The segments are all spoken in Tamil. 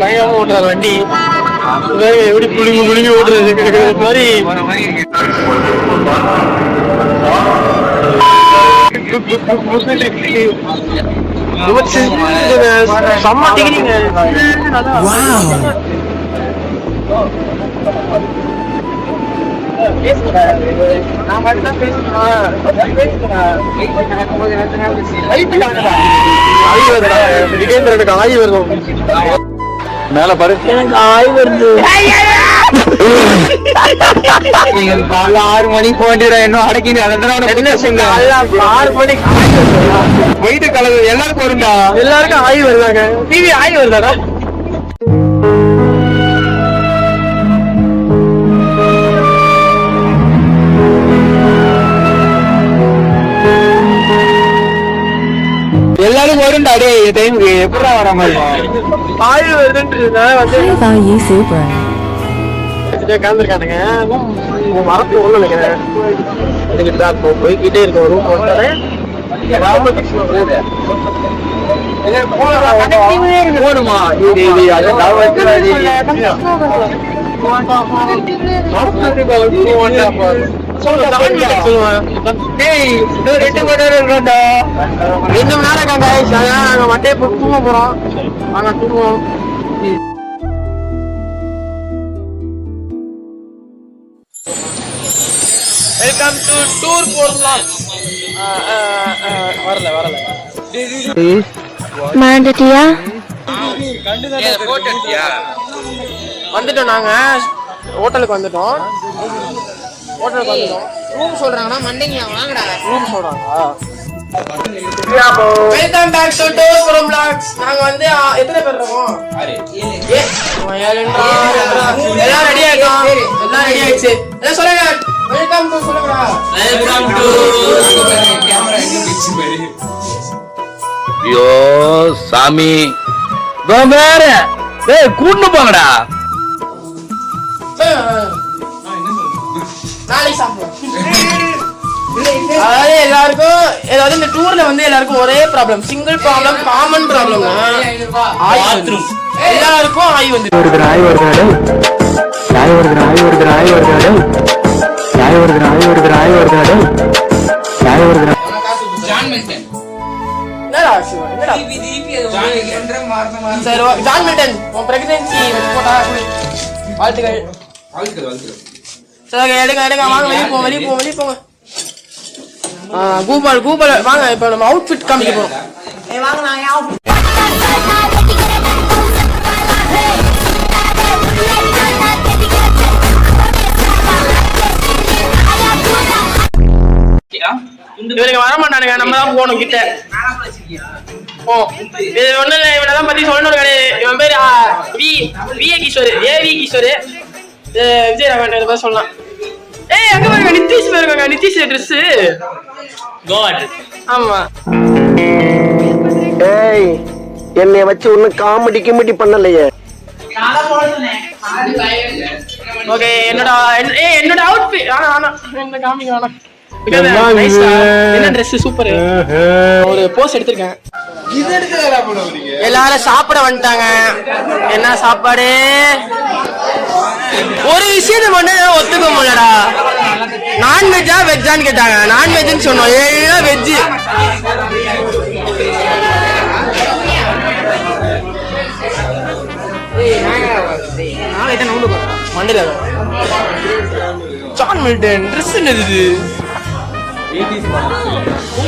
பயங்கரமா ஓட்டுறாரு வண்டி. எப்படி புளிங்கி புளிங்கி ஓட்டுறது மாதிரி செம்ம டிகிரிங்க. மேல பாரு, எனக்கு ஆய் வருது. 6 மணிக்கு போயிட்டு இன்னும் அடக்கி 6 மணிக்கு போயிட்டு கலந்து எல்லாருக்கும் வருண்டா. எல்லாருக்கும் ஆய் வருதாங்க. டிவி ஆய் வருதாடா. எல்லாரும் வருண்டா. டே டைமுக்கு எப்படா வர மாதிரி ஆய் வருதுன்றதுனால கலந்துருக்கானுங்க. மரத்து ஒண்ணு நினைக்கிறேன். போய்கிட்டே இருக்க ரூம் போடுமா. மட்டையை தூங்க போறோம். நாங்க தூங்குவோம். வெல்கம் டு டூர் போர்லாம். வரல மறந்துட்டியா? வந்துட்டோம். நாங்க ஹோட்டலுக்கு வந்துட்டோம். ரூம் சொல்றாங்கன்னா மண்டேங்க வாங்கடா. ரூம் சொல்றாங்களா? Welcome back to tour from vlogs. நாங்க வந்து எத்தனை பேர் இருக்கோம்? எல்லாம் ரெடி ஆயிட்டோம். எல்லாம் ரெடி ஆயிடுச்சு. எல்லாம் சொல்லுங்க. வெல்கம் டு சொல்லுங்கடா. வெல்கம் டு கேமரா எங்க பிக்ஸ் பேரு. ஐயோ சாமி வேற டேய் கூண்டு போங்கடா. நாளைக்கு சாப்பிடுவோம். அதாவது எல்லாருக்கும் ஏதாவது இந்த டூர்ல வந்து எல்லாருக்கும் ஒரே problem, single problem, common problem. Bathroom எல்லாருக்கும் ஆய் வந்து வாழ்த்துக்கள். எடுங்க வாங்க, வெளியே போங்க. கூகுள் வாங்க. இப்ப நம்ம அவுட்ஃபிட் காமிக்க போறோம். இவனுக்கு வர மாட்டானுங்க. நம்ம தான் போகணும் கிட்ட. இது ஒண்ணு இல்லை. இவனதான் பத்தி சொல்லணும் கிடையாது. இவன் பேரு வி கிஷோர். ஏவி கிஷோர். விஜய் ராகவன் பேர் சொல்லலாம். அங்க பாருங்க, நிதிஷ் பாருங்க. Nitish dress code. ஆமா. என்னை வச்சு ஒன்னும் காமெடி பண்ணலையே. ஓகே, என்னோட அவுட்ஃபிட் என்ன காமிங்க வேணாம். என்ன ட்ரெஸ் சூப்பர். ஒரு போஸ்ட் எடுத்திருக்கேன். எல்லாரும் சாப்பிட வந்துட்டாங்க. என்ன சாப்பாடு? ஒரு விஷயத்த மட்டும் ஒத்துக்க முடியலடா. நான்வெஜ்ஜா வெஜ்ஜான்னு கேட்டாங்க. நான்வெஜ்னு சொன்னோம். எல்லாம் வெஜ்ஜு. மண்டல ஜான் மில்டன் ட்ரெஸ் என்னது?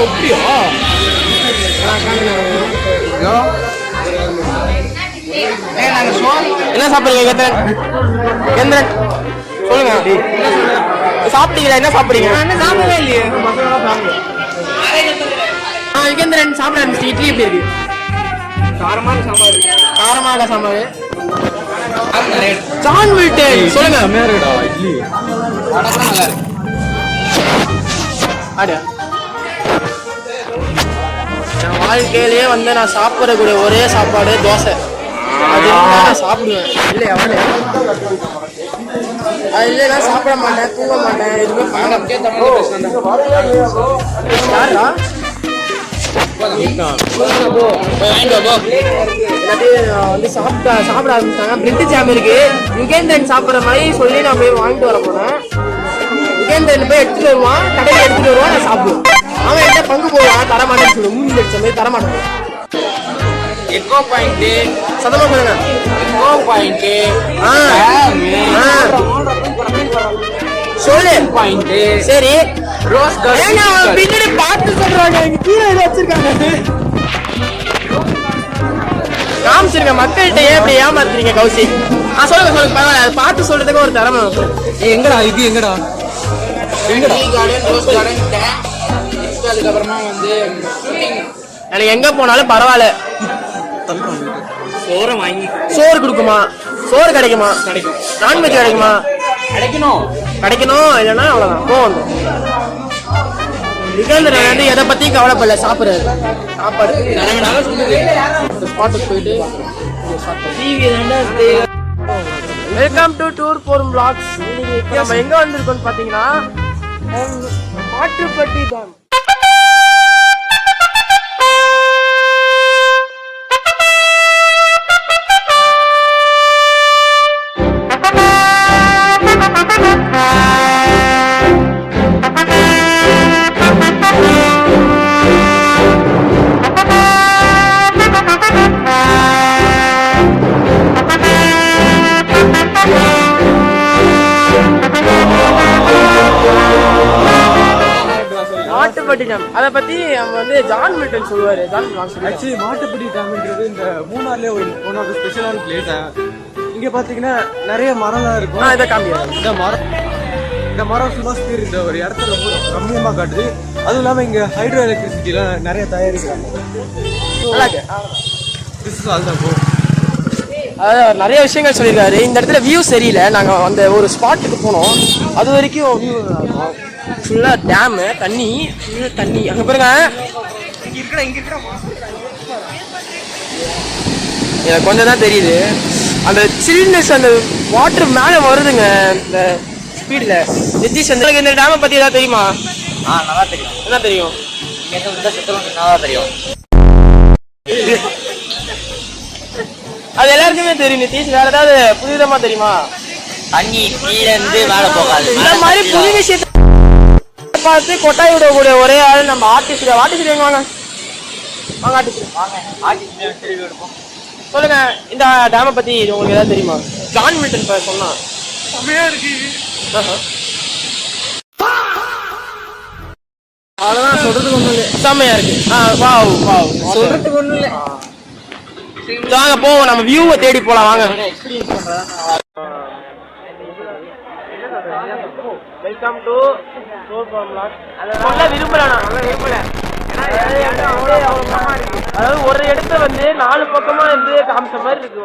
அப்படியா? என்ன சாப்பிடுறீங்க கேந்திரன்? சொல்லுங்க. சாப்பிட்டீங்களா? என்ன சாப்பிடுறீங்க? சாப்பிடவே இல்லையே. யுகேந்திரன் சாப்பிட ஆரம்பிச்சு. இட்லி எப்படி இருக்கு? காரமாக சாம்பார். ஜான் மில்டன் சொல்லுங்க. இட்லி என் வாழ்க்கையிலேயே வந்து நான் சாப்பிடக்கூடிய ஒரே சாப்பாடு தோசை. அது நான் சாப்பிடுவேன். இல்லை நான் சாப்பிட மாட்டேன், தூங்க மாட்டேன், எதுவுமே பண்ண. யாரா வந்து சாப்பிட ஆரம்பிச்சாங்க. பிரெட் ஜாம் இருக்கு. யுகேந்திரன் சாப்பிட்ற மாதிரி சொல்லி நான் போய் வாங்கிட்டு வர போனேன். யுகேந்திரன் போய் எடுத்துட்டு வருவான், கடையில் எடுத்துட்டு வருவான், நான் சாப்பிடுவேன். அவன் என்கிட்ட பங்கு போடுவான், தரமாட்டேன்னு சொல்லுவேன். மூஞ்சி அடிச்ச மாதிரி தரமாட்டேன். எக்கோ பாயிண்ட் சத்தமா சொல்லுங்க. எக்கோ பாயிண்ட் சொல்லு பாயிண்ட் சரி. ரோஸ் பின்னாடி பார்த்து சொல்றாங்க. கீழே வச்சிருக்காங்க. காமிச்சிருங்க மக்கள்கிட்ட. ஏன் இப்படி ஏமாத்துறீங்க கௌசி? சொல்லுங்க சொல்லுங்க, பரவாயில்ல. அதை பார்த்து சொல்றதுக்கு ஒரு திறமை. எங்கடா இது? எங்கடா கார்டன் ரோஸ் கார்டன் அதுக்கப்புறமா வந்து எனக்கு எங்க போனாலும் பரவாயில்ல. சோறை வாங்கி சோறு கொடுக்குமா? சோறு கிடைக்குமா? கிடைக்கும். நான்வெஜ் கிடைக்குமா? கிடைக்கணும். இல்லைன்னா அவ்வளவுதான். போகும். யுகேந்திரன் வந்து எதை பத்தியும் கவலைப்படல. சாப்பிடுறது சாப்பாடு ஸ்பாட்டுக்கு போயிட்டு வெல்கம் டு டூர் போரும் vlogs. இன்னைக்கு நம்ம எங்க வந்திருக்கோம்னு பாத்தீங்கன்னா மாட்டுப்பட்டி தான். மாட்டுப்பட்டி டேம் அதை பத்தி நம்ம வந்து ஜான் மில்டன் சொல்லுவாரு. ஆக்சுவலி மாட்டுப்பட்டி டேம்ன்றது இந்த மூணார்லயே ஒன் ஆஃப் த ஸ்பெஷலான பிளேஸ். இங்க பாத்தீங்கன்னா நிறைய மரம்லாம் இருக்கும். இதை காமிக்கிறேன். இந்த மரம் சுமாஸ்தீர் இந்த ஒரு இடத்துல ரொம்ப கம்மியமா காட்டுது. அதுவும் இல்லாம இங்க ஹைட்ரோ எலக்ட்ரிசிட்டிலாம் நிறைய தயாரிக்கிறாங்க. அதாவது நிறைய விஷயங்கள் சொல்லியிருக்காரு. இந்த இடத்துல வியூ சரியில்லை. நாங்க அந்த ஒரு ஸ்பாட்டுக்கு போனோம். அது வரைக்கும் வியூ ஃபுல்லா டேமு, தண்ணி தண்ணி. அங்க பாருங்க, எனக்கு கொஞ்சம் தான் தெரியுது. அந்த சில்னஸ், அந்த வாட்டர் மேல வருதுங்க இந்த ஸ்பீட்ல. நிதிஷ் இந்த டேமை பத்தி ஏதாவது தெரியுமா? நல்லா தெரியும். என்ன தெரியும்? நல்லா தெரியும். அது எல்லாருக்குமே தெரியும். நிதிஷ் வேற ஏதாவது புதுவிதமா தெரியுமா? தண்ணி கீழே இருந்து மேல போகாது. இந்த மாதிரி புது விஷயத்த பார்த்து கொட்டாய் விடக்கூடிய ஒரே ஆள் நம்ம ஆர்டிஸ்ட். ஆர்டிஸ்ட் எங்க வாங்க வாங்க ஆர்டிஸ்ட் சொல்லுங்க. இந்த டேமை பத்தி உங்களுக்கு ஏதாவது தெரியுமா? ஜான் மில்டன் சொன்னா செம்மையா இருக்கு. அவ்வளவுதான், சொல்றதுக்கு ஒண்ணும் இல்லை. செம்மையா இருக்கு. வாவ் வாவ், சொல்றதுக்கு ஒண்ணும் இல்லை. வாங்க போவோம், நம்ம வியூவை தேடி போலாம். வாங்க. வெல்கம் டு டூர் போரும் vlog. சொல்ல விரும்பல. அதாவது ஒரு இடத்துல வந்து 4 பக்கமா இருந்து காமிச்ச மாதிரி இருக்கு.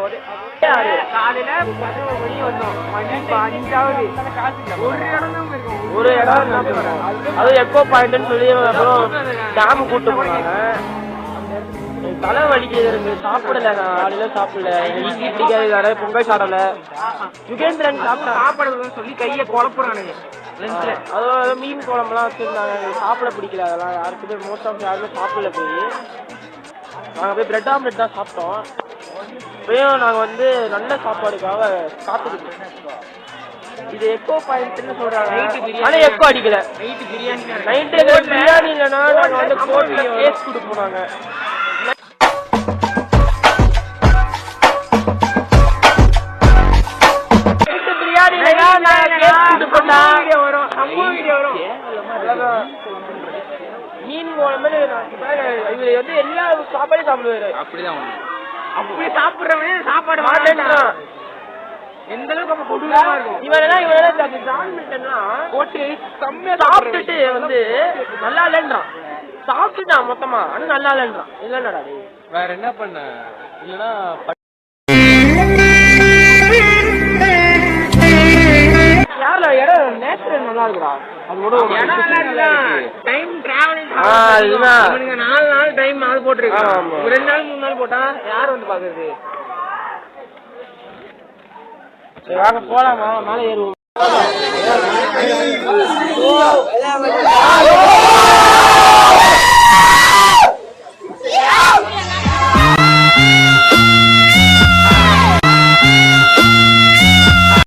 காலையில 11 மணி வந்தோம். ஒரு இடம் அது எக்கோ பாயிண்ட்னு சொல்லி அப்புறம் டேம் கூட்டு போனாங்க. தலை வலிக்கிறது இருக்கு. சாப்பிடல. நான் காலையில சாப்பிடல. இட்லி பிடிக்காது. வேற பொங்கல் சாப்பிடல. யுகேந்திரன் சாப்பிட சொல்லி கையை குழப்புறானுங்க. அதாவது மீன் குழம்புலாம் வச்சிருந்தாங்க. சாப்பிட பிடிக்கல. அதெல்லாம் யாருக்குமே மோஸ்ட் ஆஃப் யாருமே சாப்பிடல. நாங்கள் போய் பிரெட் ஆம்லெட் தான் சாப்பிட்டோம். இப்பயும் நாங்கள் வந்து நல்ல சாப்பாடுக்காக காத்துக்கிட்டு. இது எக்கோ பாயிண்ட்னு சொல்றாங்க. ஆனா எக்கோ அடிக்கல. நைட்டு பிரியாணி இல்லைன்னா நாங்கள் வந்து கோட்ல கேஸ் கொடுப்போம். நாங்கள் மீன் குழம்பு இவரு வந்து எல்லா சாப்பாடையும் சாப்பிடுவாரு. அப்படிதான் அப்படி சாப்பிடுறவனே சாப்பாடு மாட்டேன்றான். எந்த அளவுக்கு கொடூரமா இருக்கும். இவரெல்லாம் ஜான் மில்டன்லாம் போட்டு செம்மையா சாப்பிட்டுட்டு வந்து நல்லா இல்லைன்றான். சாப்பிட்டுட்டான் மொத்தமா. ஆனா நல்லா இல்லைன்றான். இல்லைன்னாடா வேற என்ன பண்ண? இல்லைன்னா இடம் நேச்சுரல் நல்லா இருக்குடா. அது கூட டைம் டிராவலிங் 4 நாள் டைம் அது போட்டுருக்கான். 2 நாள் 3 நாள் போட்டா யார் வந்து பாக்குறது? சரி வாங்க போலாமா? மேலே ஏறுவோம்.